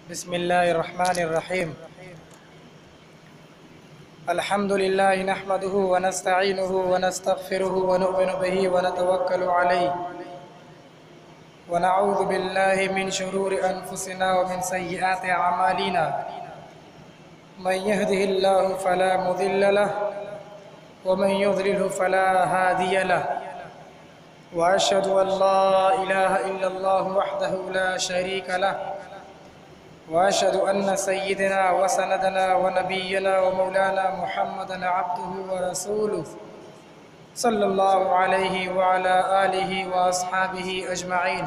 بسم الله الرحمن الرحيم. الحمد لله نحمده ونستعينه ونستغفره ونؤمن به ونتوكل عليه ونعوذ بالله من شرور أنفسنا ومن سيئات أعمالنا. من يهده الله فلا مضل له ومن يضلله فلا هادي له، وأشهد أن لا إله إلا الله وحده لا شريك له، وأشهد أن سيدنا وسندنا ونبينا ومولانا محمدا عبده ورسوله صلى الله عليه وعلى آله وأصحابه أجمعين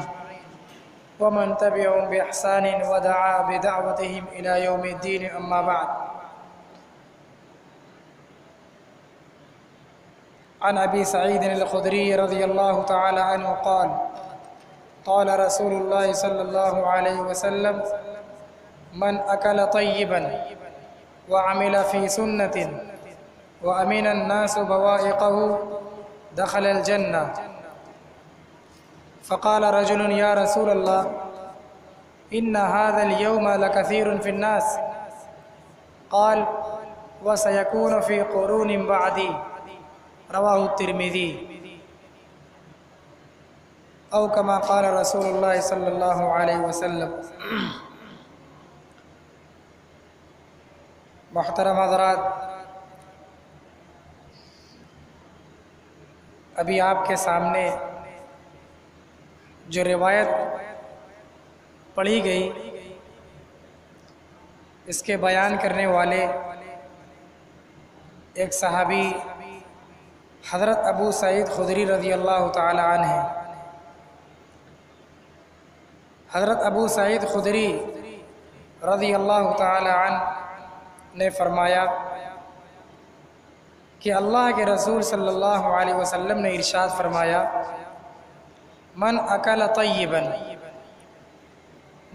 ومن تبعهم بإحسان ودعا بدعوتهم إلى يوم الدين. أما بعد، عن أبي سعيد الخدري رضي الله تعالى عنه قال: قال رسول الله صلى الله عليه وسلم: من أكل طيبا وعمل في سنة وأمن الناس بوائقه دخل الجنة. فقال رجل: يا رسول الله، إن هذا اليوم لكثير في الناس. قال: وسيكون في قرون بعدي. رواه الترمذي. أو كما قال رسول الله صلی اللہ علیہ وسلم. محترم حضرات، ابھی آپ کے سامنے جو روایت پڑھی گئی، اس کے بیان کرنے والے ایک صحابی حضرت ابو سعید خدری رضی اللہ تعالی عنہ ہیں. حضرت ابو سعید خدری رضی اللہ تعالی عنہ نے فرمایا کہ اللہ کے رسول صلی اللہ علیہ وسلم نے ارشاد فرمایا: من اکل طیبا،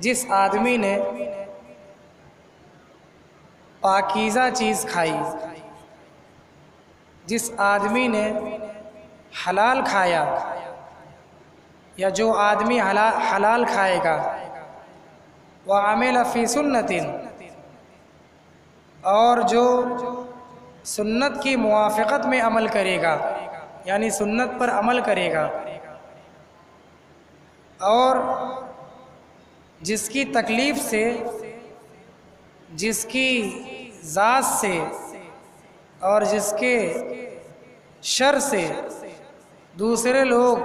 جس آدمی نے پاکیزہ چیز کھائی، جس آدمی نے حلال کھایا، یا جو آدمی حلال کھائے گا، وعمل فی سنت، اور جو سنت کی موافقت میں عمل کرے گا، یعنی سنت پر عمل کرے گا، اور جس کی تکلیف سے، جس کی ذات سے اور جس کے شر سے دوسرے لوگ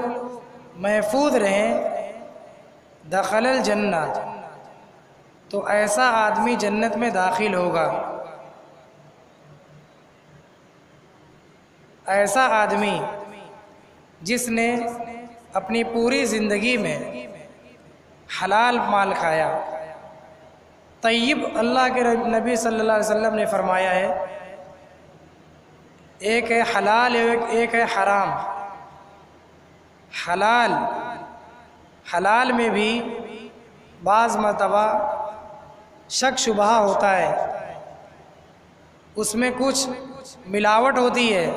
محفوظ رہیں، دخل الجنہ، تو ایسا آدمی جنت میں داخل ہوگا. ایسا آدمی جس نے اپنی پوری زندگی میں حلال مال کھایا. طیب، اللہ کے نبی صلی اللہ علیہ وسلم نے فرمایا ہے، ایک ہے حلال، ایک ہے حرام. حلال میں بھی بعض مرتبہ شک شبہ ہوتا ہے، اس میں کچھ ملاوٹ ہوتی ہے،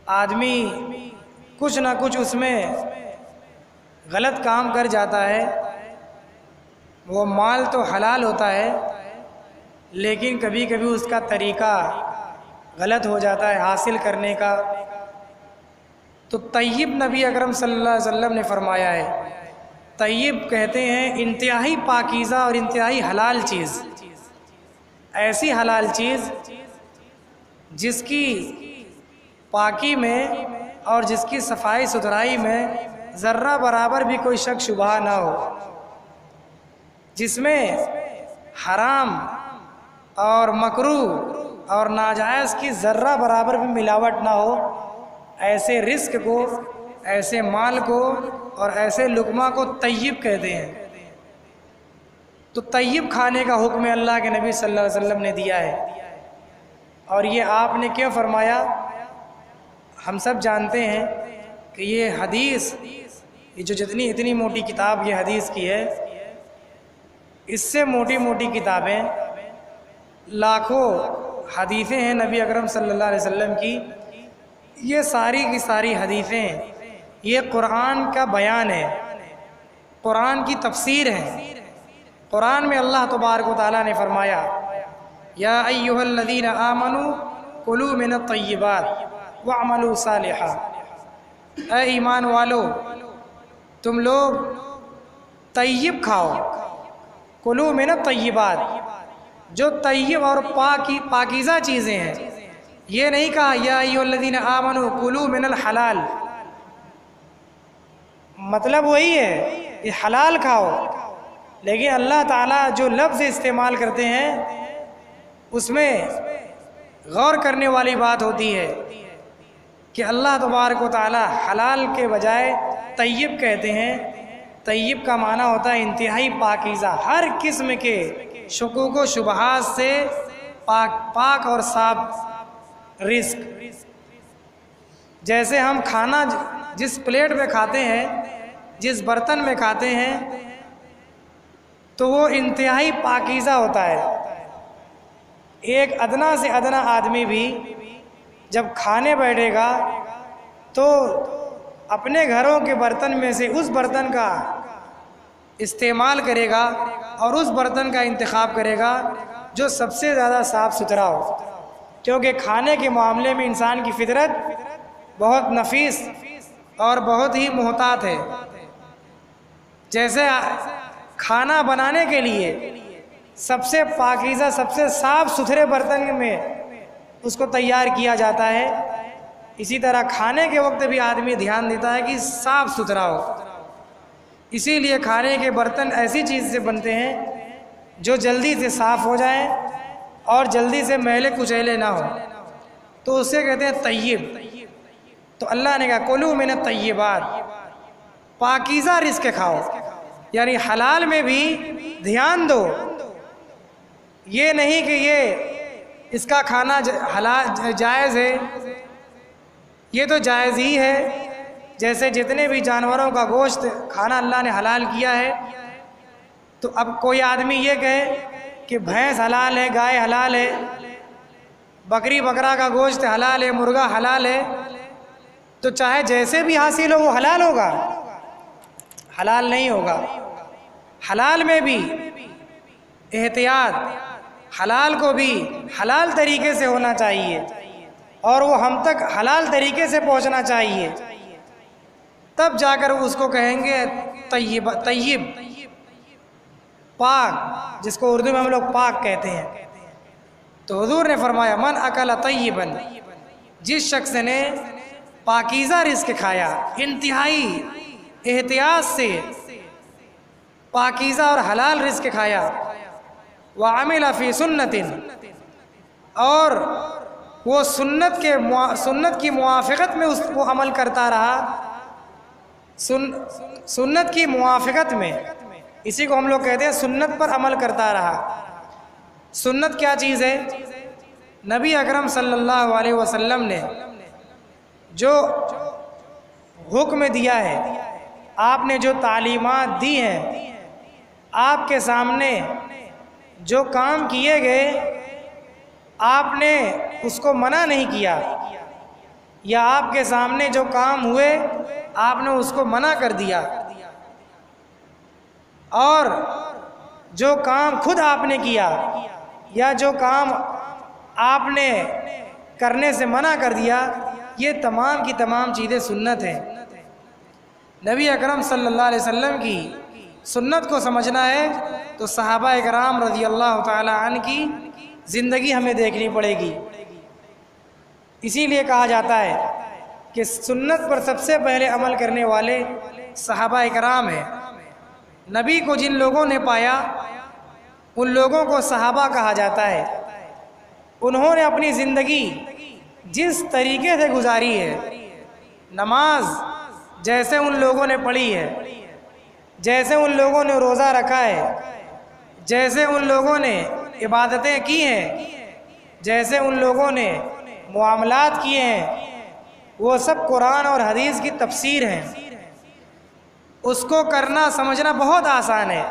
آدمی کچھ نہ کچھ اس میں غلط کام کر جاتا ہے. وہ مال تو حلال ہوتا ہے، لیکن کبھی کبھی اس کا طریقہ غلط ہو جاتا ہے حاصل کرنے کا. تو طیب نبی اکرم صلی اللہ علیہ وسلم نے فرمایا ہے، طیب کہتے ہیں انتہائی پاکیزہ اور انتہائی حلال چیز. ایسی حلال چیز جس کی پاکی میں اور جس کی صفائی ستھرائی میں ذرہ برابر بھی کوئی شک شبہ نہ ہو، جس میں حرام اور مکروہ اور ناجائز کی ذرہ برابر بھی ملاوٹ نہ ہو. ایسے رزق کو، ایسے مال کو اور ایسے لقمہ کو طیب کہتے ہیں. تو طیب کھانے کا حکم اللہ کے نبی صلی اللہ علیہ وسلم نے دیا ہے. اور یہ آپ نے کیوں فرمایا؟ ہم سب جانتے ہیں کہ یہ حدیث، یہ جو اتنی موٹی کتاب یہ حدیث کی ہے، اس سے موٹی موٹی کتابیں، لاکھوں حدیثیں ہیں نبی اکرم صلی اللہ علیہ وسلم کی. یہ ساری کی ساری حدیثیں یہ قرآن کا بیان ہے، قرآن کی تفسیر ہے. قرآن میں اللہ تبارک و تعالیٰ نے فرمایا یا ایھا الذین آمنوا کلوا من الطیبات واعملوا صالحا، اے ایمان والو تم لوگ طیب کھاؤ، کلوا من الطیبات، جو طیب اور پاکیزہ چیزیں ہیں۔ یہ نہیں کہا یا ایھا الذین آمنوا کلوا من الحلال، مطلب وہی ہے کہ حلال کھاؤ، لیکن اللہ تعالیٰ جو لفظ استعمال کرتے ہیں اس میں غور کرنے والی بات ہوتی ہے کہ اللہ تبارک و تعالیٰ حلال کے بجائے طیب کہتے ہیں۔ طیب کا معنی ہوتا ہے انتہائی پاکیزہ، ہر قسم کے شکوک و شبہات سے پاک اور صاف رزق۔ جیسے ہم کھانا جس پلیٹ میں کھاتے ہیں، جس برتن میں کھاتے ہیں، تو وہ انتہائی پاکیزہ ہوتا ہے۔ ایک ادنا سے ادنا آدمی بھی جب کھانے بیٹھے گا تو اپنے گھروں کے برتن میں سے اس برتن کا استعمال کرے گا اور اس برتن کا انتخاب کرے گا جو سب سے زیادہ صاف ستھرا ہو، کیونکہ کھانے کے معاملے میں انسان کی فطرت بہت نفیس اور بہت ہی محتاط ہے۔ جیسے کھانا بنانے کے لیے سب سے پاکیزہ، سب سے صاف ستھرے برتن میں اس کو تیار کیا جاتا ہے، اسی طرح کھانے کے وقت بھی آدمی دھیان دیتا ہے کہ صاف ستھرا ہو۔ اسی لیے کھانے کے برتن ایسی چیز سے بنتے ہیں جو جلدی سے صاف ہو جائیں اور جلدی سے میلے کچیلے نہ ہوں، تو اسے کہتے ہیں طیب۔ تو اللہ نے کہا کلوا من الطیبات، پاکیزہ رزق کھاؤ، یعنی حلال میں بھی دھیان دو۔ یہ نہیں کہ یہ اس کا کھانا حلال جائز ہے، یہ تو جائز ہی ہے۔ جیسے جتنے بھی جانوروں کا گوشت کھانا اللہ نے حلال کیا ہے، تو اب کوئی آدمی یہ کہے کہ بھینس حلال ہے، گائے حلال ہے، بکری بکرا کا گوشت حلال ہے، مرغا حلال ہے، تو چاہے جیسے بھی حاصل ہو وہ حلال ہوگا؟ حلال نہیں ہوگا۔ حلال میں بھی احتیاط، حلال کو بھی حلال طریقے سے ہونا چاہیے اور وہ ہم تک حلال طریقے سے پہنچنا چاہیے، تب جا کر اس کو کہیں گے طیب، پاک، جس کو اردو میں ہم لوگ پاک کہتے ہیں۔ تو حضور نے فرمایا من اکل طیبا، جس شخص نے پاکیزہ رزق کھایا، انتہائی احتیاط سے پاکیزہ اور حلال رزق کھایا، وعمل فی سنت، اور وہ سنت کی موافقت میں وہ عمل کرتا رہا، سنت کی موافقت میں، اسی کو ہم لوگ کہتے ہیں سنت پر عمل کرتا رہا۔ سنت کیا چیز ہے؟ نبی اکرم صلی اللہ علیہ وسلم نے جو حکم دیا ہے، آپ نے جو تعلیمات دی ہیں، آپ کے سامنے جو کام کیے گئے، آپ نے اس کو منع نہیں کیا، یا آپ کے سامنے جو کام ہوئے آپ نے اس کو منع کر دیا، اور جو کام خود آپ نے کیا یا جو کام آپ نے کرنے سے منع کر دیا، یہ تمام کی تمام چیزیں سنت ہیں۔ نبی اکرم صلی اللہ علیہ وسلم کی سنت کو سمجھنا ہے تو صحابہ کرام رضی اللہ تعالی عنہ کی زندگی ہمیں دیکھنی پڑے گی۔ اسی لیے کہا جاتا ہے کہ سنت پر سب سے پہلے عمل کرنے والے صحابہ کرام ہیں۔ نبی کو جن لوگوں نے پایا ان لوگوں کو صحابہ کہا جاتا ہے۔ انہوں نے اپنی زندگی جس طریقے سے گزاری ہے، نماز جیسے ان لوگوں نے پڑھی ہے، جیسے ان لوگوں نے روزہ رکھا ہے، جیسے ان لوگوں نے عبادتیں کی ہیں، جیسے ان لوگوں نے معاملات کیے ہیں، وہ سب قرآن اور حدیث کی تفسیر ہیں۔ اس کو کرنا سمجھنا بہت آسان ہے۔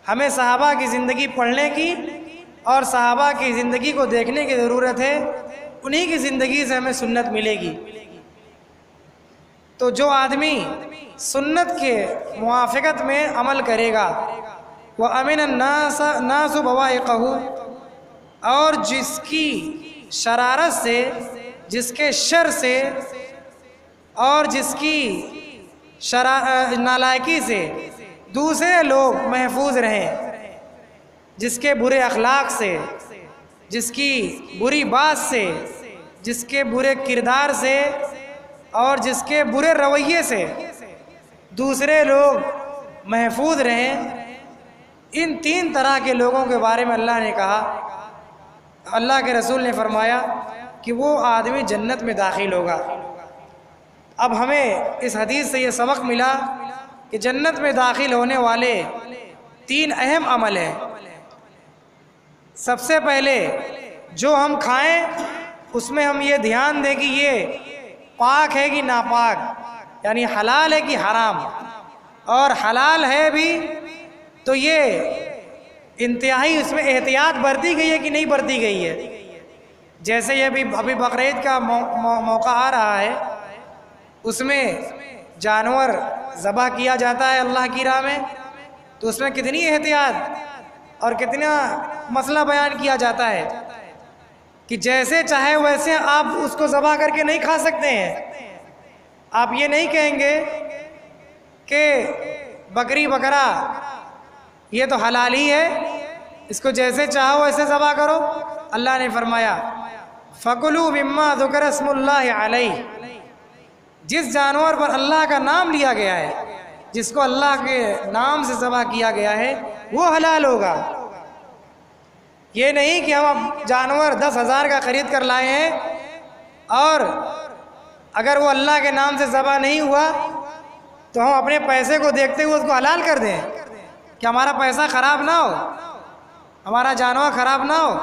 ہمیں صحابہ کی زندگی پڑھنے کی اور صحابہ کی زندگی کو دیکھنے کی ضرورت ہے، انہی کی زندگی سے ہمیں سنت ملے گی۔ تو جو آدمی سنت کے موافقت میں عمل کرے گا وَأَمِنَ النَّاسُ بَوَائِقَهُ، اور جس کی شرارت سے، جس کے شر سے اور جس کی نالائکی سے دوسرے لوگ محفوظ رہیں، جس کے برے اخلاق سے، جس کی بری بات سے، جس کے برے کردار سے اور جس کے برے رویے سے دوسرے لوگ محفوظ رہیں، ان تین طرح کے لوگوں کے بارے میں اللہ نے کہا، اللہ کے رسول نے فرمایا کہ وہ آدمی جنت میں داخل ہوگا۔ اب ہمیں اس حدیث سے یہ سبق ملا کہ جنت میں داخل ہونے والے تین اہم عمل ہیں۔ سب سے پہلے جو ہم کھائیں اس میں ہم یہ دھیان دیں کہ یہ پاک ہے کہ ناپاک، یعنی حلال ہے کہ حرام، اور حلال ہے بھی تو یہ انتہائی اس میں احتیاط برتی گئی ہے کہ نہیں برتی گئی ہے۔ جیسے یہ ابھی بقرعید کا موقع آ رہا ہے، اس میں جانور ذبح کیا جاتا ہے اللہ کی راہ میں، تو اس میں کتنی احتیاط اور کتنا مسئلہ بیان کیا جاتا ہے کہ جیسے چاہے ویسے آپ اس کو ذبح کر کے نہیں کھا سکتے ہیں۔ آپ یہ نہیں کہیں گے کہ بکری بکرا یہ تو حلال ہی ہے، اس کو جیسے چاہو ویسے ذبح کرو۔ اللہ نے فرمایا فَكُلُوا مِمَّا ذُكِرَ اسْمُ اللَّهِ عَلَيْهِ، جس جانور پر اللہ کا نام لیا گیا ہے، جس کو اللہ کے نام سے ذبح کیا گیا ہے، وہ حلال ہوگا۔ یہ نہیں کہ ہم اب جانور 10,000 کا خرید کر لائے ہیں اور اگر وہ اللہ کے نام سے ذبح نہیں ہوا تو ہم اپنے پیسے کو دیکھتے ہوئے اس کو حلال کر دیں کہ ہمارا پیسہ خراب نہ ہو، ہمارا جانور خراب نہ ہو۔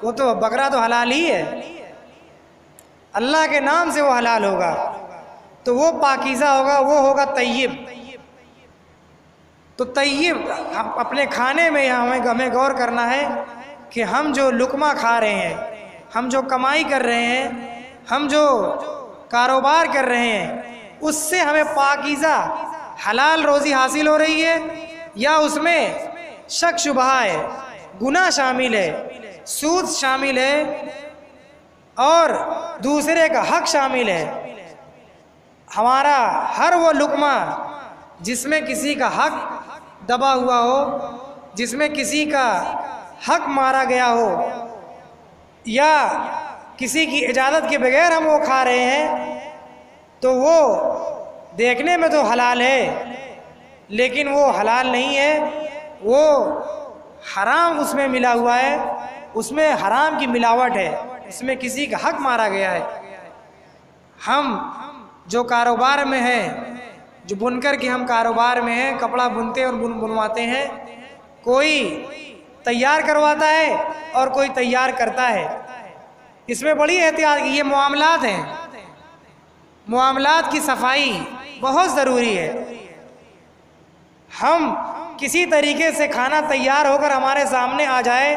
وہ تو بکرا تو حلال ہی ہے، اللہ کے نام سے وہ حلال ہوگا تو وہ پاکیزہ ہوگا، وہ ہوگا طیب۔ تو طیب اپنے کھانے میں ہمیں غور کرنا ہے کہ ہم جو لقمہ کھا رہے ہیں، ہم جو کمائی کر رہے ہیں، ہم جو کاروبار کر رہے ہیں، اس سے ہمیں پاکیزہ حلال روزی حاصل ہو رہی ہے یا اس میں شک شبہ ہے، گناہ شامل ہے، سود شامل ہے اور دوسرے کا حق شامل ہے۔ ہمارا ہر وہ لقمہ جس میں کسی کا حق دبا ہوا ہو، جس میں کسی کا حق مارا گیا ہو یا کسی کی اجازت کے بغیر ہم وہ کھا رہے ہیں تو وہ دیکھنے میں تو حلال ہے لیکن وہ حلال نہیں ہے، وہ حرام اس میں ملا ہوا ہے، اس میں حرام کی ملاوٹ ہے، اس میں کسی کا حق مارا گیا ہے۔ ہم جو کاروبار میں ہیں، جو بنکر کے ہم کاروبار میں ہیں، کپڑا بنتے اور بنواتے ہیں، کوئی تیار کرواتا ہے اور کوئی تیار کرتا ہے۔ اس میں بڑی احتیاط کی، یہ معاملات ہیں، معاملات کی صفائی بہت ضروری ہے۔ ہم کسی طریقے سے کھانا تیار ہو کر ہمارے سامنے آ جائے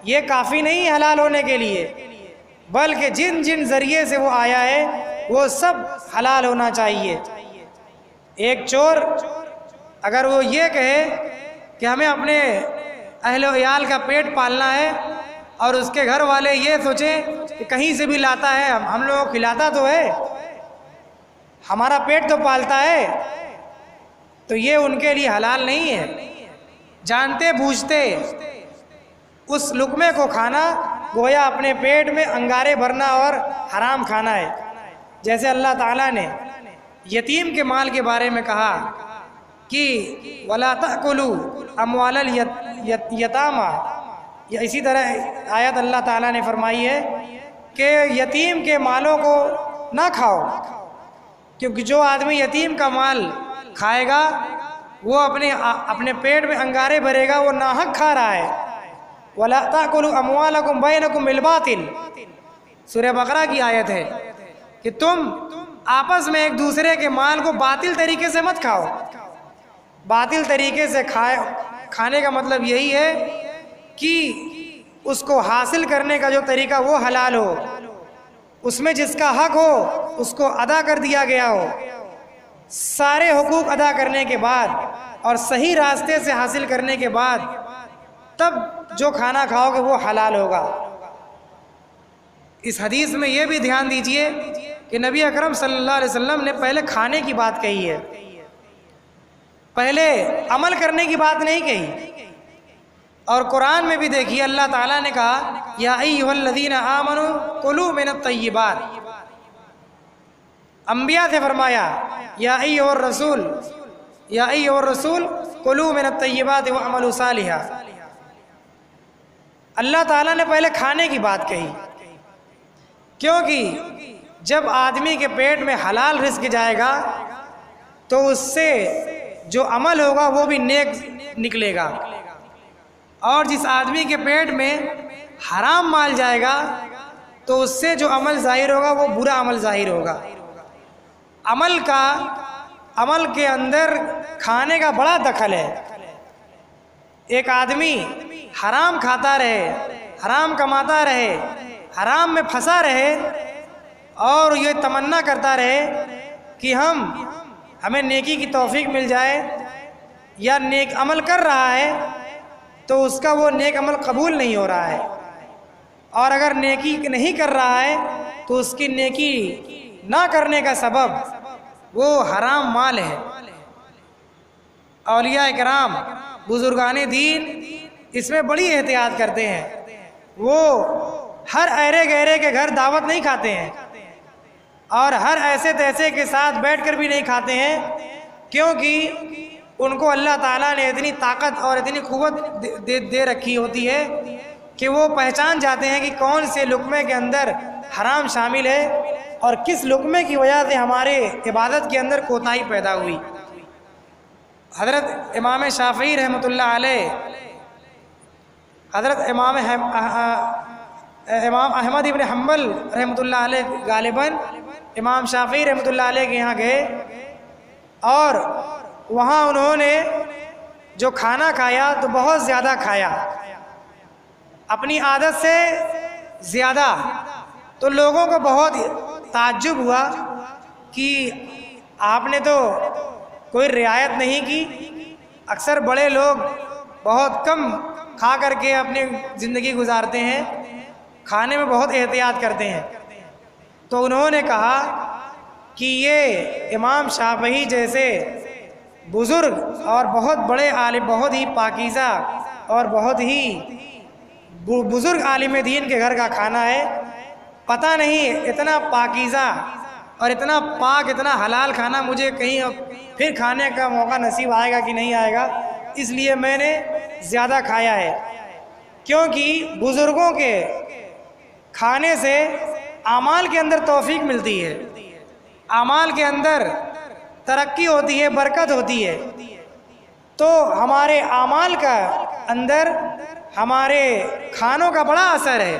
یہ کافی نہیں حلال ہونے کے لیے، بلکہ جن جن ذریعے سے وہ آیا ہے وہ سب حلال ہونا چاہیے۔ ایک چور اگر وہ یہ کہے کہ ہمیں اپنے اہل و عیال کا پیٹ پالنا ہے اور اس کے گھر والے یہ سوچیں کہ کہیں سے بھی لاتا ہے، ہم لوگوں کو کھلاتا تو ہے، ہمارا پیٹ تو پالتا ہے، تو یہ ان کے لیے حلال نہیں ہے۔ جانتے بوجھتے اس لقمے کو کھانا گویا اپنے پیٹ میں انگارے بھرنا اور حرام کھانا ہے۔ جیسے اللہ تعالیٰ نے یتیم کے مال کے بارے میں کہا کہ وَلَا تَأْكُلُوا أَمْوَالَ الْيَتَامَى، یا اسی طرح آیت اللہ تعالیٰ نے فرمائی ہے کہ یتیم کے مالوں کو نہ کھاؤ، کیونکہ جو آدمی یتیم کا مال کھائے گا وہ اپنے پیٹ میں انگارے بھرے گا، وہ ناحق کھا رہا ہے۔ وَلَا تَأْكُلُوا أَمْوَالَكُمْ بَيْنَكُمْ بِالْبَاطِلِ، سورہ بقرہ کی آیت ہے کہ تم آپس میں ایک دوسرے کے مال کو باطل طریقے سے مت کھاؤ۔ باطل طریقے سے کھانے کا مطلب یہی ہے کہ اس کو حاصل کرنے کا جو طریقہ وہ حلال ہو، اس میں جس کا حق ہو اس کو ادا کر دیا گیا ہو، سارے حقوق ادا کرنے کے بعد اور صحیح راستے سے حاصل کرنے کے بعد تب جو کھانا کھاؤ گے وہ حلال ہوگا۔ اس حدیث میں یہ بھی دھیان دیجئے کہ نبی اکرم صلی اللہ علیہ وسلم نے پہلے کھانے کی بات کہی ہے، پہلے عمل کرنے کی بات نہیں کہی۔ اور قرآن میں بھی دیکھیے اللہ تعالیٰ نے کہا یا ایھا الذین آمنوا کلوا من الطیبات، انبیاء سے فرمایا یا ایھا الرسول کلوا من الطیبات واعملوا صالحا۔ اللہ تعالیٰ نے پہلے کھانے کی بات کہی، کیونکہ جب آدمی کے پیٹ میں حلال رزق جائے گا تو اس سے جو عمل ہوگا وہ بھی نیک نکلے گا، اور جس آدمی کے پیٹ میں حرام مال جائے گا تو اس سے جو عمل ظاہر ہوگا وہ برا عمل ظاہر ہوگا۔ عمل کے اندر کھانے کا بڑا دخل ہے۔ ایک آدمی حرام کھاتا رہے، حرام کماتا رہے، حرام میں پھنسا رہے اور یہ تمنا کرتا رہے کہ ہمیں نیکی کی توفیق مل جائے، یا نیک عمل کر رہا ہے تو اس کا وہ نیک عمل قبول نہیں ہو رہا ہے، اور اگر نیکی نہیں کر رہا ہے تو اس کی نیکی نہ کرنے کا سبب وہ حرام مال ہے۔ اولیاء کرام بزرگان دین اس میں بڑی احتیاط کرتے ہیں، وہ ہر ایرے گہرے کے گھر دعوت نہیں کھاتے ہیں، اور ہر ایسے تیسے کے ساتھ بیٹھ کر بھی نہیں کھاتے ہیں، کیونکہ ان کو اللہ تعالیٰ نے اتنی طاقت اور اتنی قوت دے رکھی ہوتی ہے کہ وہ پہچان جاتے ہیں کہ کون سے لقمے کے اندر حرام شامل ہے اور کس لقمے کی وجہ سے ہمارے عبادت کے اندر کوتاہی پیدا ہوئی۔ حضرت امام شافعی رحمۃ اللہ علیہ، حضرت امام احمد ابن حنبل رحمۃ اللہ علیہ غالباً امام شافعی رحمۃ اللہ علیہ کے یہاں گئے، اور وہاں انہوں نے جو کھانا کھایا تو بہت زیادہ کھایا، اپنی عادت سے زیادہ۔ تو لوگوں کو بہت تعجب ہوا کہ آپ نے تو کوئی رعایت نہیں کی، اکثر بڑے لوگ بہت کم کھا کر کے اپنی زندگی گزارتے ہیں، کھانے میں بہت احتیاط کرتے ہیں۔ تو انہوں نے کہا کہ یہ امام شافعی جیسے بزرگ اور بہت بڑے عالم، بہت ہی پاکیزہ اور بہت ہی بزرگ عالم دین کے گھر کا کھانا ہے، پتہ نہیں اتنا پاکیزہ اور اتنا پاک، اتنا حلال کھانا مجھے کہیں پھر کھانے کا موقع نصیب آئے گا کہ نہیں آئے گا، اس لیے میں نے زیادہ کھایا ہے۔ کیونکہ بزرگوں کے کھانے سے اعمال کے اندر توفیق ملتی ہے، اعمال کے اندر ترقی ہوتی ہے، برکت ہوتی ہے۔ تو ہمارے اعمال کا اندر ہمارے کھانوں کا بڑا اثر ہے،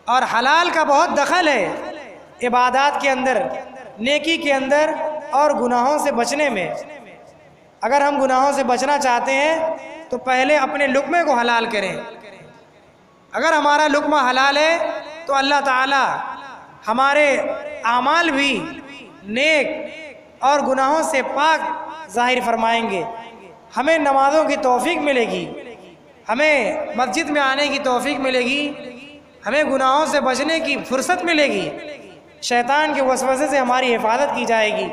اور حلال کا بہت دخل ہے عبادات کے اندر، نیکی کے اندر اور گناہوں سے بچنے میں۔ اگر ہم گناہوں سے بچنا چاہتے ہیں تو پہلے اپنے لقمے کو حلال کریں۔ اگر ہمارا لقمہ حلال ہے تو اللہ تعالی ہمارے اعمال بھی نیک اور گناہوں سے پاک ظاہر فرمائیں گے، ہمیں نمازوں کی توفیق ملے گی، ہمیں مسجد میں آنے کی توفیق ملے گی، ہمیں گناہوں سے بچنے کی فرصت ملے گی، شیطان کے وسوسے سے ہماری حفاظت کی جائے گی۔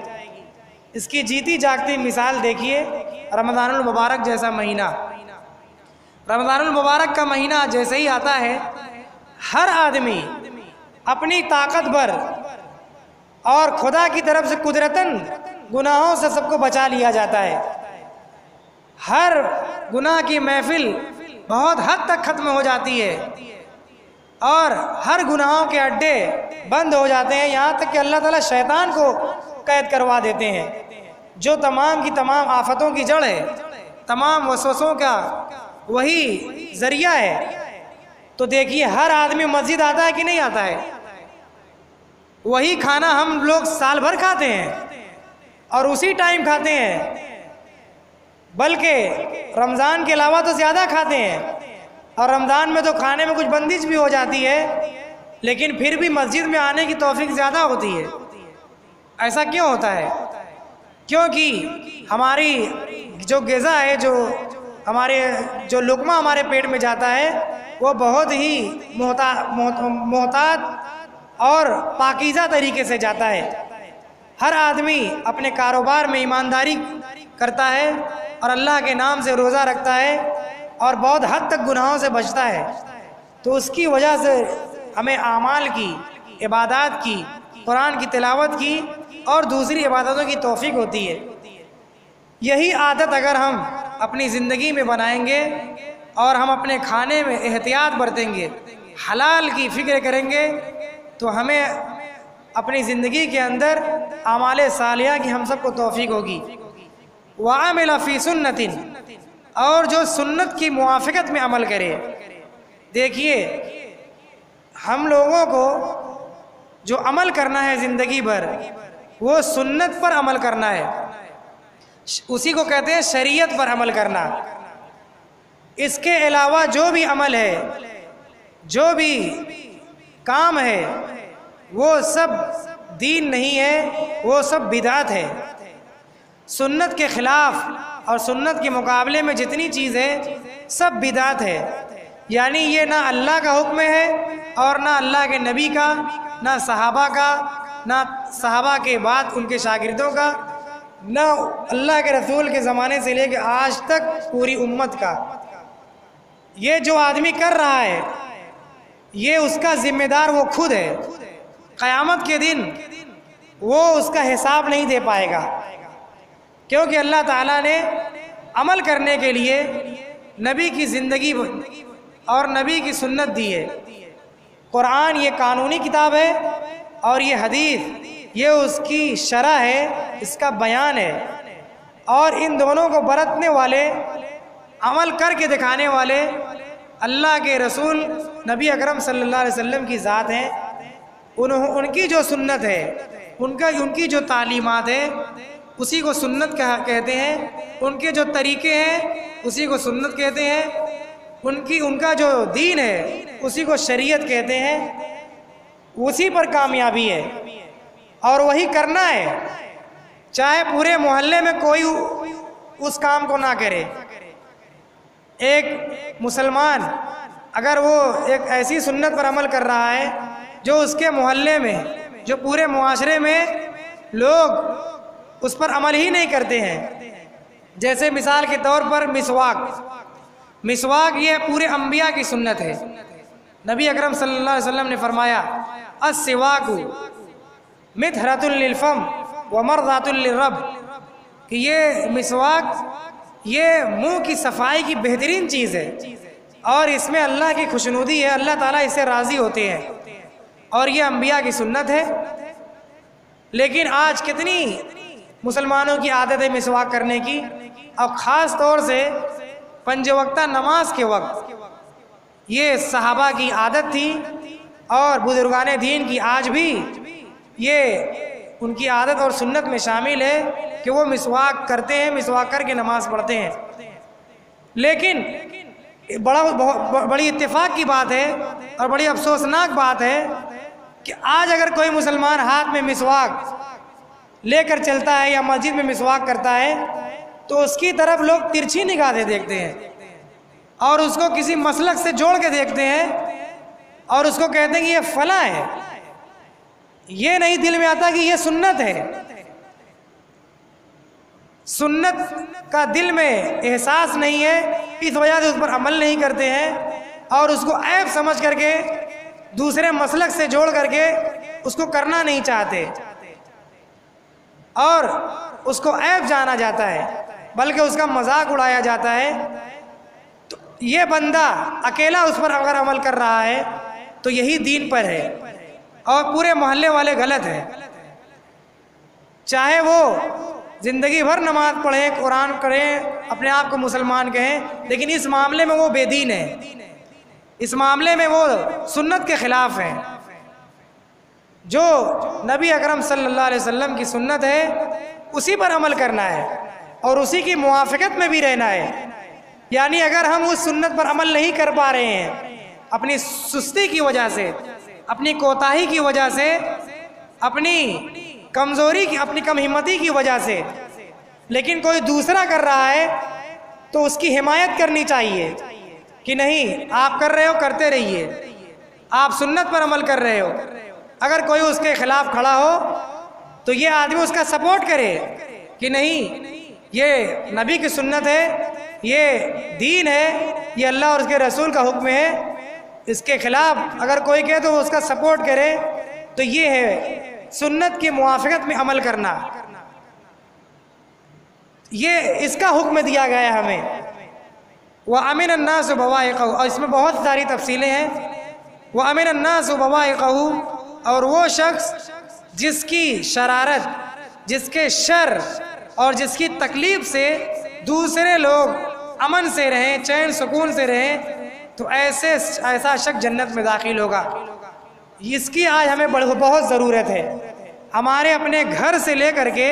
اس کی جیتی جاگتی مثال دیکھیے رمضان المبارک جیسا مہینہ۔ رمضان المبارک کا مہینہ جیسے ہی آتا ہے، ہر آدمی اپنی طاقت بھر اور خدا کی طرف سے قدرتاً گناہوں سے سب کو بچا لیا جاتا ہے۔ ہر گناہ کی محفل بہت حد تک ختم ہو جاتی ہے، اور ہر گناہوں کے اڈے بند ہو جاتے ہیں، یہاں تک کہ اللہ تعالیٰ شیطان کو قید کروا دیتے ہیں، جو تمام کی تمام آفتوں کی جڑ ہے، تمام وسوسوں کا وہی ذریعہ ہے۔ تو دیکھیے ہر آدمی مسجد آتا ہے کہ نہیں آتا ہے؟ وہی کھانا ہم لوگ سال بھر کھاتے ہیں اور اسی ٹائم کھاتے ہیں، بلکہ رمضان کے علاوہ تو زیادہ کھاتے ہیں، اور رمضان میں تو کھانے میں کچھ بندش بھی ہو جاتی ہے، لیکن پھر بھی مسجد میں آنے کی توفیق زیادہ ہوتی ہے۔ ایسا کیوں ہوتا ہے؟ کیونکہ ہماری جو غذا ہے، جو لقمہ ہمارے پیٹ میں جاتا ہے وہ بہت ہی محتاط اور پاکیزہ طریقے سے جاتا ہے۔ ہر آدمی اپنے کاروبار میں ایمانداری کرتا ہے اور اللہ کے نام سے روزہ رکھتا ہے اور بہت حد تک گناہوں سے بچتا ہے، تو اس کی وجہ سے ہمیں اعمال کی، عبادات کی، قرآن کی تلاوت کی اور دوسری عبادتوں کی توفیق ہوتی ہے۔ یہی عادت اگر ہم اپنی زندگی میں بنائیں گے اور ہم اپنے کھانے میں احتیاط برتیں گے، حلال کی فکر کریں گے، تو ہمیں اپنی زندگی کے اندر اعمال صالحہ کی ہم سب کو توفیق ہوگی۔ وَعَمِلَ فِي سُنَّةٍ، اور جو سنت کی موافقت میں عمل کرے۔ دیکھیے، ہم لوگوں کو جو عمل کرنا ہے زندگی بھر وہ سنت پر عمل کرنا ہے، اسی کو کہتے ہیں شریعت پر عمل کرنا۔ اس کے علاوہ جو بھی عمل ہے، جو بھی کام ہے، وہ سب دین نہیں ہے، وہ سب بدعت ہے۔ سنت کے خلاف اور سنت کے مقابلے میں جتنی چیز ہے سب بدعت ہے، یعنی یہ نہ اللہ کا حکم ہے اور نہ اللہ کے نبی کا، نہ صحابہ کا، نہ صحابہ کے بعد ان کے شاگردوں کا، نہ اللہ کے رسول کے زمانے سے لے کے آج تک پوری امت کا۔ یہ جو آدمی کر رہا ہے یہ اس کا ذمہ دار وہ خود ہے۔ قیامت کے دن وہ اس کا حساب نہیں دے پائے گا، کیونکہ اللہ تعالیٰ نے عمل کرنے کے لیے نبی کی زندگی اور نبی کی سنت دی ہے۔ قرآن یہ قانونی کتاب ہے اور یہ حدیث یہ اس کی شرح ہے، اس کا بیان ہے، اور ان دونوں کو برتنے والے، عمل کر کے دکھانے والے اللہ کے رسول نبی اکرم صلی اللہ علیہ وسلم کی ذات ہیں۔ ان کی جو سنت ہے، ان کی جو تعلیمات ہے اسی کو سنت کہتے ہیں، ان کے جو طریقے ہیں اسی کو سنت کہتے ہیں، ان کا جو دین ہے اسی کو شریعت کہتے ہیں۔ اسی پر کامیابی ہے اور وہی کرنا ہے، چاہے پورے محلے میں کوئی اس کام کو نہ کرے۔ ایک مسلمان اگر وہ ایک ایسی سنت پر عمل کر رہا ہے جو اس کے محلے میں، جو پورے معاشرے میں لوگ اس پر عمل ہی نہیں کرتے ہیں، جیسے مثال کے طور پر مسواک یہ پورے انبیاء کی سنت ہے۔ نبی اکرم صلی اللہ علیہ وسلم نے فرمایا السواک مطہرۃ للفم ومرضاۃ للرب، کہ یہ مسواک یہ منہ کی صفائی کی بہترین چیز ہے اور اس میں اللہ کی خوشنودی ہے، اللہ تعالیٰ اس سے راضی ہوتے ہیں، اور یہ انبیاء کی سنت ہے۔ لیکن آج کتنی مسلمانوں کی عادت ہے مسواک کرنے کی، اور خاص طور سے پنج وقتہ نماز کے وقت۔ یہ صحابہ کی عادت تھی اور بزرگان دین کی آج بھی یہ ان کی عادت اور سنت میں شامل ہے کہ وہ مسواک کرتے ہیں، مسواک کر کے نماز پڑھتے ہیں۔ لیکن بڑی اتفاق کی بات ہے اور بڑی افسوسناک بات ہے کہ آج اگر کوئی مسلمان ہاتھ میں مسواک لے کر چلتا ہے یا مسجد میں مسواک کرتا ہے تو اس کی طرف لوگ ترچھی نگاہ سے دیکھتے ہیں اور اس کو کسی مسلک سے جوڑ کے دیکھتے ہیں اور اس کو کہتے ہیں کہ یہ فلاں ہے۔ یہ نہیں دل میں آتا کہ یہ سنت ہے۔ سنت کا دل میں احساس نہیں ہے، اس وجہ سے اس پر عمل نہیں کرتے ہیں اور اس کو عیب سمجھ کر کے دوسرے مسلک سے جوڑ کر کے اس کو کرنا نہیں چاہتے اور اس کو عیب جانا جاتا ہے، بلکہ اس کا مذاق اڑایا جاتا ہے۔ تو یہ بندہ اکیلا اس پر اگر عمل کر رہا ہے تو یہی دین پر ہے اور پورے محلے والے غلط ہیں، چاہے وہ زندگی بھر نماز پڑھیں، قرآن کریں، اپنے آپ کو مسلمان کہیں، لیکن اس معاملے میں وہ بے دین ہے، اس معاملے میں وہ سنت کے خلاف ہیں۔ جو نبی اکرم صلی اللہ علیہ وسلم کی سنت ہے اسی پر عمل کرنا ہے اور اسی کی موافقت میں بھی رہنا ہے۔ یعنی اگر ہم اس سنت پر عمل نہیں کر پا رہے ہیں اپنی سستی کی وجہ سے، اپنی کوتاہی کی وجہ سے، اپنی کمزوری کی، اپنی کم ہمتی کی وجہ سے، لیکن کوئی دوسرا کر رہا ہے تو اس کی حمایت کرنی چاہیے کہ نہیں آپ کر رہے ہو کرتے رہیے، آپ سنت پر عمل کر رہے ہو۔ اگر کوئی اس کے خلاف کھڑا ہو تو یہ آدمی اس کا سپورٹ کرے کہ نہیں یہ نبی کی سنت ہے، یہ دین ہے، یہ اللہ اور اس کے رسول کا حکم ہے، اس کے خلاف اگر کوئی کہے تو اس کا سپورٹ کرے۔ تو یہ ہے سنت کی موافقت میں عمل کرنا، یہ اس کا حکم دیا گیا ہے ہمیں۔ وَأَمِنَ النَّاسُ بَوَائِقَهُ، اور اس میں بہت ساری تفصیلیں ہیں۔ وَأَمِنَ النَّاسُ بَوَائِقَهُ، اور وہ شخص جس کی شرارت، جس کے شر اور جس کی تکلیف سے دوسرے لوگ امن سے رہیں، چین سکون سے رہیں، تو ایسا شخص جنت میں داخل ہوگا۔ اس کی آج ہمیں بہت ضرورت ہے۔ ہمارے اپنے گھر سے لے کر کے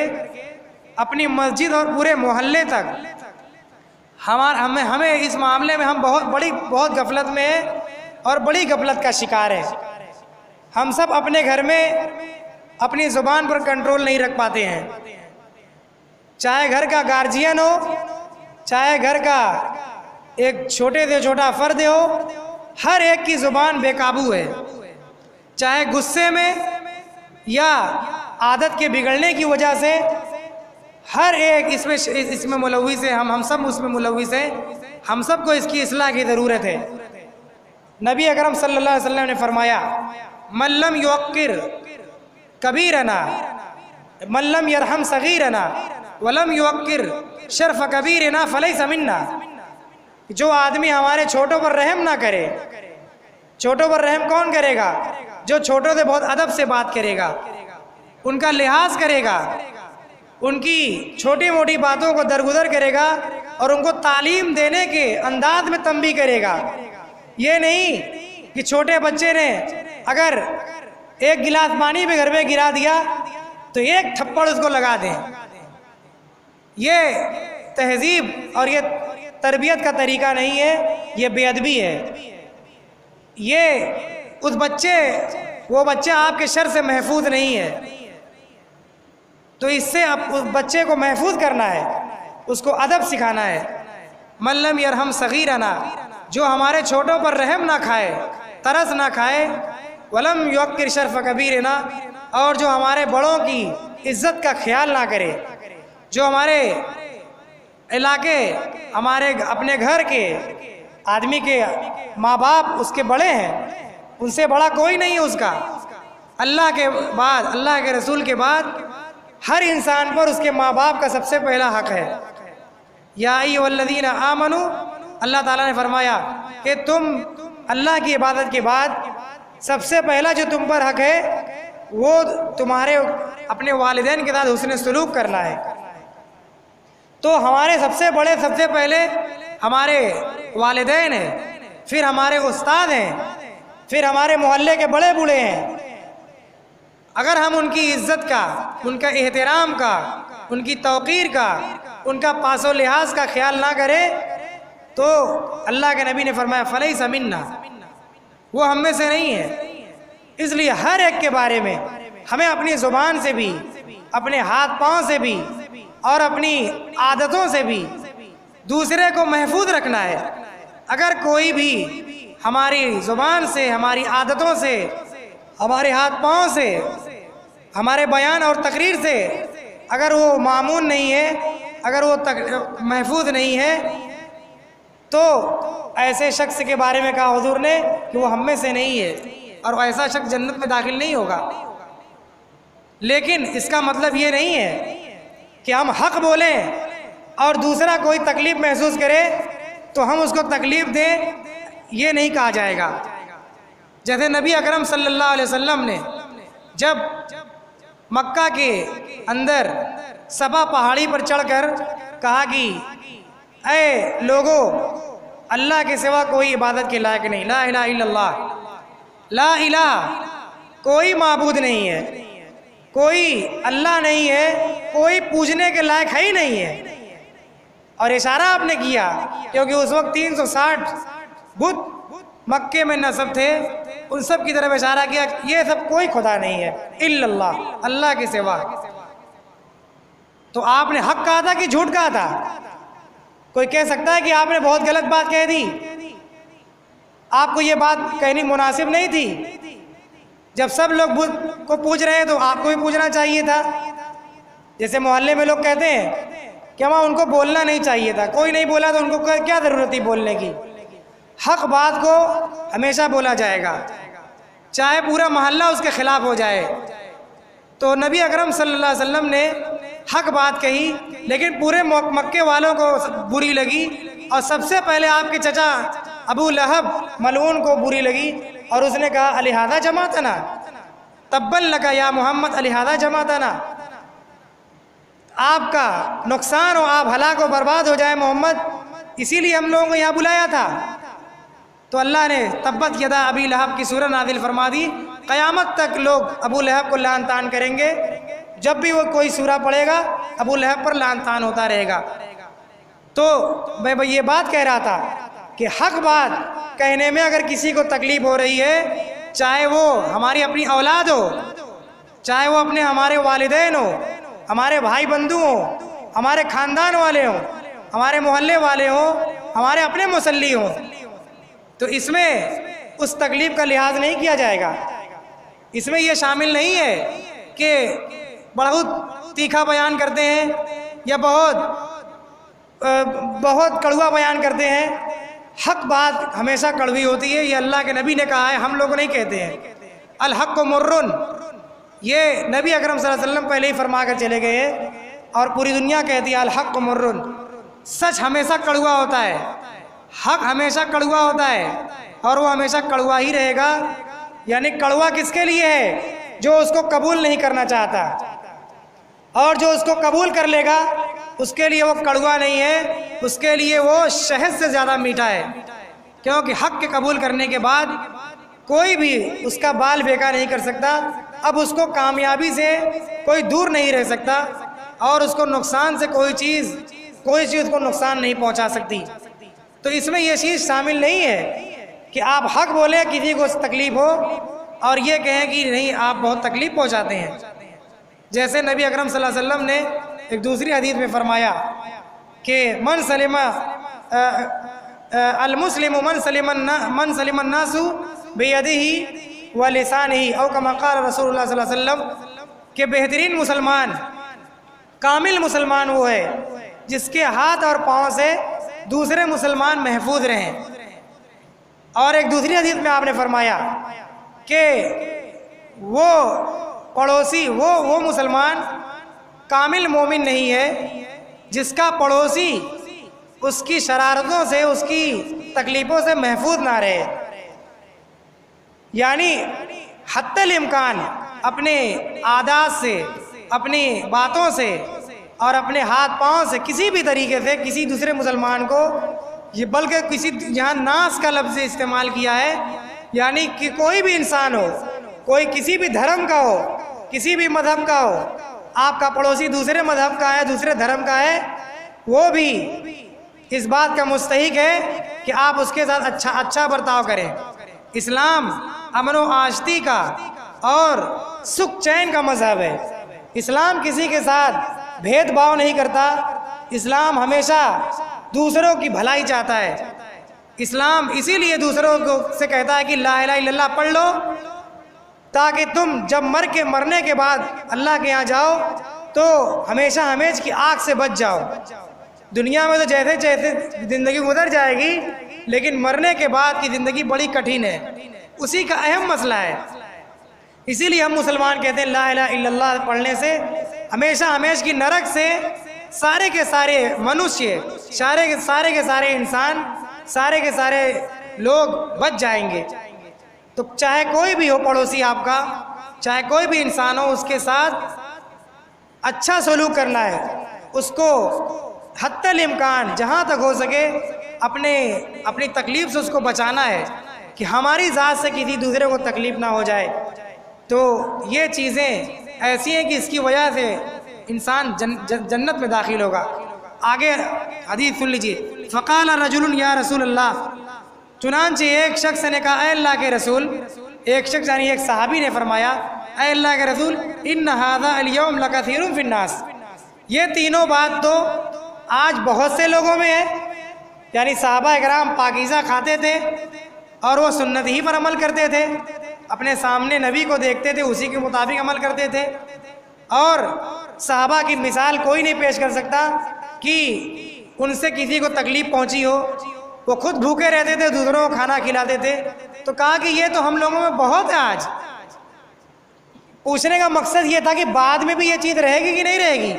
اپنی مسجد اور پورے محلے تک ہمیں اس معاملے میں ہم بہت غفلت میں ہیں اور بڑی غفلت کا شکار ہے۔ ہم سب اپنے گھر میں اپنی زبان پر کنٹرول نہیں رکھ پاتے ہیں، چاہے گھر کا گارجین ہو، چاہے گھر کا ایک چھوٹے سے چھوٹا فرد ہو، ہر ایک کی زبان بے قابو ہے، چاہے غصے میں یا عادت کے بگڑنے کی وجہ سے۔ ہر ایک اس میں ملوث ہے، ہم سب اس میں ملوث ہیں، ہم سب کو اس کی اصلاح کی ضرورت ہے۔ نبی اکرم صلی اللہ علیہ وسلم نے فرمایا من لم یوقر کبیرنا، من لم یرحم صغیرنا ولم یوقر شرف کبیرنا فلیس منا، جو آدمی ہمارے چھوٹوں پر رحم نہ کرے۔ چھوٹوں پر رحم کون کرے گا؟ جو چھوٹوں سے بہت ادب سے بات کرے گا، ان کا لحاظ کرے گا، ان کی چھوٹی موٹی باتوں کو درگزر کرے گا اور ان کو تعلیم دینے کے انداز میں تنبیہ کرے گا۔ یہ نہیں کہ چھوٹے بچے نے اگر ایک گلاس پانی بھی گھر میں گرا دیا تو ایک تھپڑ اس کو لگا دیں۔ یہ تہذیب اور یہ تربیت کا طریقہ نہیں ہے، یہ بے ادبی ہے۔ یہ وہ بچہ آپ کے شر سے محفوظ نہیں ہے، تو اس سے اس بچے کو محفوظ کرنا ہے، اس کو ادب سکھانا ہے۔ من لم یرحم صغیرنا، جو ہمارے چھوٹوں پر رحم نہ کھائے، ترس نہ کھائے، ولم یوقر شرف کبیرنا، اور جو ہمارے بڑوں کی عزت کا خیال نہ کرے، جو ہمارے علاقے، ہمارے اپنے گھر کے آدمی کے ماں باپ اس کے بڑے ہیں، ان سے بڑا کوئی نہیں ہے اس کا، اللہ کے بعد، اللہ کے رسول کے بعد ہر انسان پر اس کے ماں باپ کا سب سے پہلا حق ہے۔ یا ایھا الذین آمنوا، اللہ تعالیٰ نے فرمایا کہ تم اللہ کی عبادت کے بعد سب سے پہلا جو تم پر حق ہے وہ تمہارے اپنے والدین کے ساتھ حسن سلوک کرنا ہے۔ تو ہمارے سب سے بڑے، سب سے پہلے ہمارے والدین ہیں، پھر ہمارے استاد ہیں، پھر ہمارے محلے کے بڑے بوڑھے ہیں۔ اگر ہم ان کی عزت کا، ان کا احترام کا، ان کی توقیر کا، ان کا پاس و لحاظ کا خیال نہ کریں تو اللہ کے نبی نے فرمایا فلیس منا، وہ ہم میں سے نہیں ہے۔ اس لیے ہر ایک کے بارے میں ہمیں اپنی زبان سے بھی، اپنے ہاتھ پاؤں سے بھی اور اپنی عادتوں سے بھی دوسرے کو محفوظ رکھنا ہے۔ اگر کوئی بھی ہماری زبان سے، ہماری عادتوں سے، ہمارے ہاتھ پاؤں سے، ہمارے بیان اور تقریر سے اگر وہ مامون نہیں ہے، اگر وہ محفوظ نہیں ہے، تو ایسے شخص کے بارے میں کہا حضور نے کہ وہ ہم میں سے نہیں ہے اور ایسا شخص جنت میں داخل نہیں ہوگا۔ لیکن اس کا مطلب یہ نہیں ہے کہ ہم حق بولیں اور دوسرا کوئی تکلیف محسوس کرے تو ہم اس کو تکلیف دیں، یہ نہیں کہا جائے گا۔ جیسے نبی اکرم صلی اللہ علیہ وسلم نے جب مکہ کے اندر صفا پہاڑی پر چڑھ کر کہا کہ اے لوگو، اللہ کے سوا کوئی عبادت کے لائق نہیں، لا الہ الا اللہ، لا الہ، کوئی معبود نہیں ہے، کوئی اللہ نہیں ہے، کوئی پوجنے کے لائق ہے ہی نہیں ہے۔ اور اشارہ آپ نے کیا کیونکہ اس وقت 360 بت مکے میں نصب تھے، ان سب کی طرف اشارہ کیا یہ سب کوئی خدا نہیں ہے الا اللہ، اللہ کے سوا۔ تو آپ نے حق کہا تھا کہ جھوٹ کہا تھا؟ کوئی کہہ سکتا ہے کہ آپ نے بہت غلط بات کہہ دی، آپ کو یہ بات کہنی مناسب نہیں تھی؟ جب سب لوگ کو پوچھ رہے ہیں تو آپ کو بھی پوچھنا چاہیے تھا۔ جیسے محلے میں لوگ کہتے ہیں کہ ہمیں ان کو بولنا نہیں چاہیے تھا، کوئی نہیں بولا تو ان کو کیا ضرورت تھی بولنے کی؟ حق بات کو ہمیشہ بولا جائے گا، چاہے پورا محلہ اس کے خلاف ہو جائے۔ تو نبی اکرم صلی اللہ علیہ وسلم نے حق بات کہی، لیکن پورے مکے والوں کو بری لگی، اور سب سے پہلے آپ کے چچا ابو لہب ملعون کو بری لگی، اور اس نے کہا الہذا جمعتنا، تبا لک یا محمد الہذا جمعتنا، آپ کا نقصان ہو، آپ ہلاک و برباد ہو جائے محمد، اسی لیے ہم لوگوں کو یہاں بلایا تھا۔ تو اللہ نے تبت یدا ابی لہب کی سورہ نازل فرما دی، قیامت تک لوگ ابو لہب کو لعن طعن کریں گے، جب بھی وہ کوئی سورہ پڑھے گا ابو لہب پر لعن طعن ہوتا رہے گا۔ تو میں یہ بات کہہ رہا تھا کہ حق بات کہنے میں اگر کسی کو تکلیف ہو رہی ہے، چاہے وہ ہماری اپنی اولاد ہو، چاہے وہ ہمارے والدین ہو، ہمارے بھائی بندو ہوں، ہمارے خاندان والے ہوں، ہمارے محلے والے ہوں، ہمارے اپنے مصلی ہوں، تو اس میں اس تکلیف کا لحاظ نہیں کیا جائے گا۔ اس میں یہ شامل نہیں ہے کہ بہت تیکھا بیان کرتے ہیں یا بہت کڑوا بیان کرتے ہیں۔ حق بات ہمیشہ کڑوی ہوتی ہے، یہ اللہ کے نبی نے کہا ہے، ہم لوگ نہیں کہتے ہیں۔ الحق مرن، یہ نبی اکرم صلی اللہ علیہ وسلم پہلے ہی فرما کر چلے گئے ہیں، اور پوری دنیا کہتی ہے الحق مرن، سچ ہمیشہ کڑوا ہوتا ہے، حق ہمیشہ کڑوا ہوتا ہے، اور وہ ہمیشہ کڑوا ہی رہے گا۔ یعنی کڑوا کس کے لیے ہے؟ جو اس کو قبول نہیں کرنا چاہتا، اور جو اس کو قبول کر لے گا اس کے لیے وہ کڑوا نہیں ہے، اس کے لیے وہ شہد سے زیادہ میٹھا ہے، کیونکہ حق کے قبول کرنے کے بعد کوئی بھی اس کا بال بیکار نہیں کر سکتا، اب اس کو کامیابی سے کوئی دور نہیں رہ سکتا، اور اس کو نقصان سے کوئی چیز اس کو نقصان نہیں پہنچا سکتی۔ تو اس میں یہ چیز شامل نہیں ہے کہ آپ حق بولیں کسی کو تکلیف ہو اور یہ کہیں کہ نہیں آپ بہت تکلیف پہنچاتے ہیں۔ جیسے نبی اکرم صلی اللہ علیہ وسلم نے ایک دوسری حدیث میں فرمایا کہ من سلم المسلم من سلم الناس بیدہ ولسانہ، او کما قال رسول اللہ صلی اللہ علیہ وسلم، کہ بہترین مسلمان، کامل مسلمان وہ ہے جس کے ہاتھ اور پاؤں سے دوسرے مسلمان محفوظ رہیں۔ اور ایک دوسری حدیث میں آپ نے فرمایا کہ وہ پڑوسی، وہ مسلمان کامل مومن نہیں ہے جس کا پڑوسی اس کی شرارتوں سے، اس کی تکلیفوں سے محفوظ نہ رہے۔ یعنی حتی الامکان اپنے عادات سے، اپنی باتوں سے اور اپنے ہاتھ پاؤں سے کسی بھی طریقے سے کسی دوسرے مسلمان کو، یہ بلکہ یہاں ناس کا لفظ استعمال کیا ہے، یعنی کہ کوئی بھی انسان ہو، کوئی کسی بھی دھرم کا ہو، کسی بھی مذہب کا ہو، آپ کا پڑوسی دوسرے مذہب کا ہے، دوسرے دھرم کا ہے، وہ بھی اس بات کا مستحق ہے کہ آپ اس کے ساتھ اچھا برتاؤ کریں۔ اسلام امن و آشتی کا اور سکھ چین کا مذہب ہے۔ اسلام کسی کے ساتھ بھید بھاؤ نہیں کرتا، اسلام ہمیشہ دوسروں کی بھلائی چاہتا ہے۔ اسلام اسی لیے دوسروں کو سے کہتا ہے کہ لا الہ الا اللہ پڑھ لو، تاکہ تم جب مرنے کے بعد اللہ کے یہاں جاؤ تو ہمیشہ ہمیش کی آگ سے بچ جاؤ۔ دنیا میں تو جیسے زندگی گزر جائے گی، لیکن مرنے کے بعد کی زندگی بڑی کٹھن ہے، اسی کا اہم مسئلہ ہے۔ اسی لیے ہم مسلمان کہتے ہیں لا الہ الا اللہ پڑھنے سے ہمیشہ ہمیش کی نرک سے سارے کے سارے منوشیہ، سارے کے سارے انسان، سارے کے سارے لوگ بچ جائیں گے۔ تو چاہے کوئی بھی ہو پڑوسی آپ کا، چاہے کوئی بھی انسان ہو، اس کے ساتھ اچھا سلوک کرنا ہے، اس کو حتی الامکان جہاں تک ہو سکے اپنی تکلیف سے اس کو بچانا ہے کہ ہماری ذات سے کسی دوسرے کو تکلیف نہ ہو جائے۔ تو یہ چیزیں ایسی ہیں کہ اس کی وجہ سے انسان جنت میں داخل ہوگا۔ آگے حدیث سن لیجیے۔ فقال رجل یا رسول اللہ، چنانچہ ایک شخص نے کہا اے اللہ کے رسول، ایک شخص یعنی ایک صحابی نے فرمایا اے اللہ کے رسول، ان ھذا اليوم لکثیر فی الناس، یہ تینوں بات تو آج بہت سے لوگوں میں ہے، یعنی صحابہ اکرام پاکیزہ کھاتے تھے اور وہ سنت ہی پر عمل کرتے تھے، اپنے سامنے نبی کو دیکھتے تھے اسی کے مطابق عمل کرتے تھے، اور صحابہ کی مثال کوئی نہیں پیش کر سکتا کہ ان سے کسی کو تکلیف پہنچی ہو، وہ خود بھوکے رہتے تھے، دوسروں کو کھانا کھلاتے تھے۔ تو کہا کہ یہ تو ہم لوگوں میں بہت ہے۔ آج پوچھنے کا مقصد یہ تھا کہ بعد میں بھی یہ چیز رہے گی کہ نہیں رہے گی؟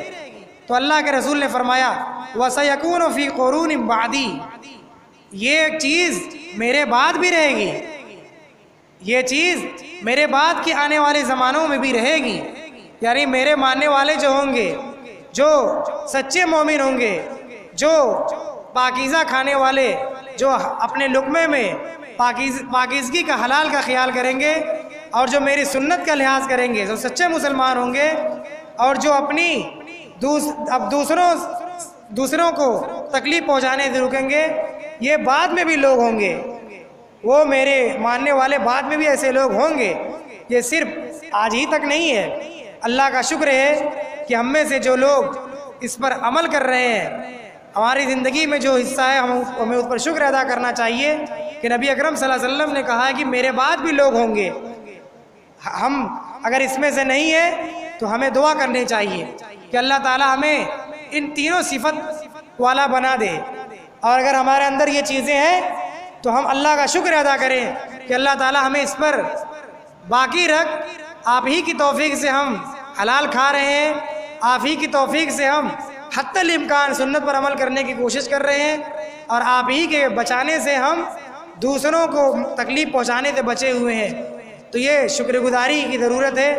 تو اللہ کے رسول نے فرمایا وَسَيَكُونُ فِي قُرُونٍ بَعْدِي، یہ چیز میرے بعد بھی رہے گی، یہ چیز میرے بعد کے آنے والے زمانوں میں بھی رہے گی، یعنی میرے ماننے والے جو ہوں گے، جو سچے مومن ہوں گے، جو پاکیزہ کھانے والے، جو اپنے لقمے میں پاکیزگی کا حلال کا خیال کریں گے، اور جو میری سنت کا لحاظ کریں گے، جو سچے مسلمان ہوں گے، اور جو اپنی دوسروں کو تکلیف پہنچانے سے رکیں گے، یہ بعد میں بھی لوگ ہوں گے، وہ میرے ماننے والے بعد میں بھی ایسے لوگ ہوں گے۔ یہ صرف آج ہی تک نہیں ہے، اللہ کا شکر ہے کہ ہم میں سے جو لوگ اس پر عمل کر رہے ہیں، ہماری زندگی میں جو حصہ ہے ہمیں اس پر شکر ادا کرنا چاہیے کہ نبی اکرم صلی اللہ علیہ وسلم نے کہا ہے کہ میرے بعد بھی لوگ ہوں گے۔ ہم اگر اس میں سے نہیں ہیں تو ہمیں دعا کرنی چاہیے کہ اللہ تعالی ہمیں ان تینوں صفت والا بنا دے، اور اگر ہمارے اندر یہ چیزیں ہیں تو ہم اللہ کا شکر ادا کریں کہ اللہ تعالی ہمیں اس پر باقی رکھ، آپ ہی کی توفیق سے ہم حلال کھا رہے ہیں، آپ ہی کی توفیق سے ہم حتی الامکان سنت پر عمل کرنے کی کوشش کر رہے ہیں، اور آپ ہی کے بچانے سے ہم دوسروں کو تکلیف پہنچانے سے بچے ہوئے ہیں۔ تو یہ شکر گزاری کی ضرورت ہے۔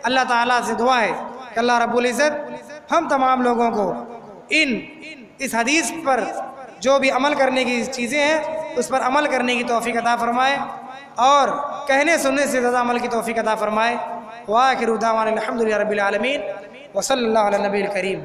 اللہ تعالیٰ سے دعا ہے کہ اللہ رب العزت ہم تمام لوگوں کو اس حدیث پر جو بھی عمل کرنے کی چیزیں ہیں اس پر عمل کرنے کی توفیق عطا فرمائے، اور کہنے سننے سے زیادہ عمل کی توفیق عطا فرمائے۔ وآخر دعوانا الحمد للہ رب العالمین، وصلی اللہ علی النبی الکریم۔